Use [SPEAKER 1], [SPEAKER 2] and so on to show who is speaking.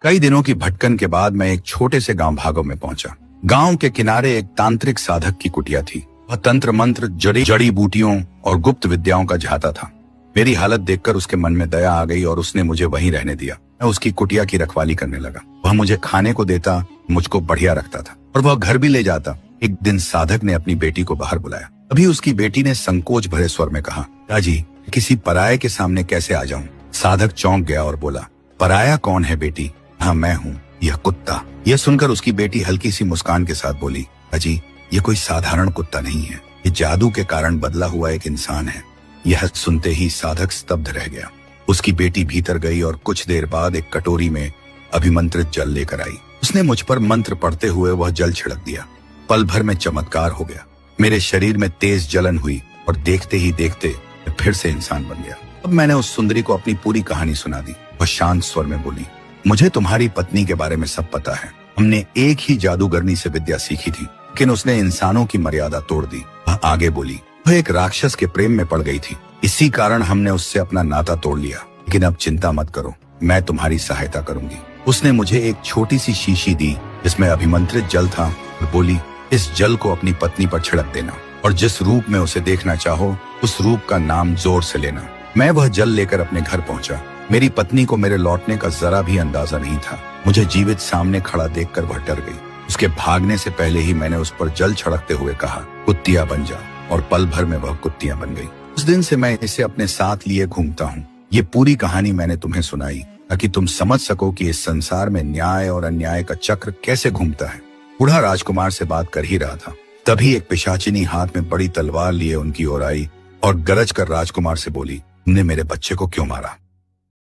[SPEAKER 1] कई दिनों की भटकन के बाद मैं एक छोटे से गांव भागो में पहुंचा। गांव के किनारे एक तांत्रिक साधक की कुटिया थी। वह तंत्र मंत्र, जड़ी बूटियों और गुप्त विद्याओं का झाता था। मेरी हालत देखकर उसके मन में दया आ गई और उसने मुझे वहीं रहने दिया। मैं उसकी कुटिया की रखवाली करने लगा। वह मुझे खाने को देता, मुझको बढ़िया रखता था और वह घर भी ले जाता। एक दिन साधक ने अपनी बेटी को बाहर बुलाया। अभी उसकी बेटी ने संकोच भरे स्वर में कहा, पिताजी, किसी पराये के सामने कैसे आ जाऊं? साधक चौंक गया और बोला, पराया कौन है बेटी? हाँ, मैं हूँ, यह कुत्ता। यह सुनकर उसकी बेटी हल्की सी मुस्कान के साथ बोली, अजी, ये कोई साधारण कुत्ता नहीं है, ये जादू के कारण बदला हुआ एक इंसान है। यह सुनते ही साधक स्तब्ध रह गया। उसकी बेटी भीतर गई और कुछ देर बाद एक कटोरी में अभिमंत्रित जल लेकर आई। उसने मुझ पर मंत्र पढ़ते हुए वह जल छिड़क दिया। पल भर में चमत्कार हो गया। मेरे शरीर में तेज जलन हुई और देखते ही देखते फिर से इंसान बन गया। अब मैंने उस सुंदरी को अपनी पूरी कहानी सुना दी। वह शांत स्वर में बोली, मुझे तुम्हारी पत्नी के बारे में सब पता है। हमने एक ही जादूगरनी से विद्या सीखी थी, लेकिन उसने इंसानों की मर्यादा तोड़ दी। वह आगे बोली, वह एक राक्षस के प्रेम में पड़ गई थी। इसी कारण हमने उससे अपना नाता तोड़ लिया। लेकिन अब चिंता मत करो, मैं तुम्हारी सहायता करूंगी। उसने मुझे एक छोटी सी शीशी दी जिसमें अभिमंत्रित जल था और बोली, इस जल को अपनी पत्नी पर छिड़क देना और जिस रूप में उसे देखना चाहो उस रूप का नाम जोर से लेना। मैं वह जल लेकर अपने घर पहुंचा। मेरी पत्नी को मेरे लौटने का जरा भी अंदाजा नहीं था। मुझे जीवित सामने खड़ा देखकर वह डर गई। उसके भागने से पहले ही मैंने उस पर जल छिड़कते हुए कहा, कुत्तिया बन जा, और पल भर में वह कुत्तिया बन गई। उस दिन से मैं इसे अपने साथ लिए घूमता हूँ। ये पूरी कहानी मैंने तुम्हें सुनाई ताकि तुम समझ सको कि इस संसार में न्याय और अन्याय का चक्र कैसे घूमता है। बूढ़ा राजकुमार से बात कर ही रहा था, तभी एक पिशाचिनी हाथ में बड़ी तलवार लिए उनकी ओर आई और गरज कर राजकुमार से बोली, तुमने मेरे बच्चे को क्यों मारा?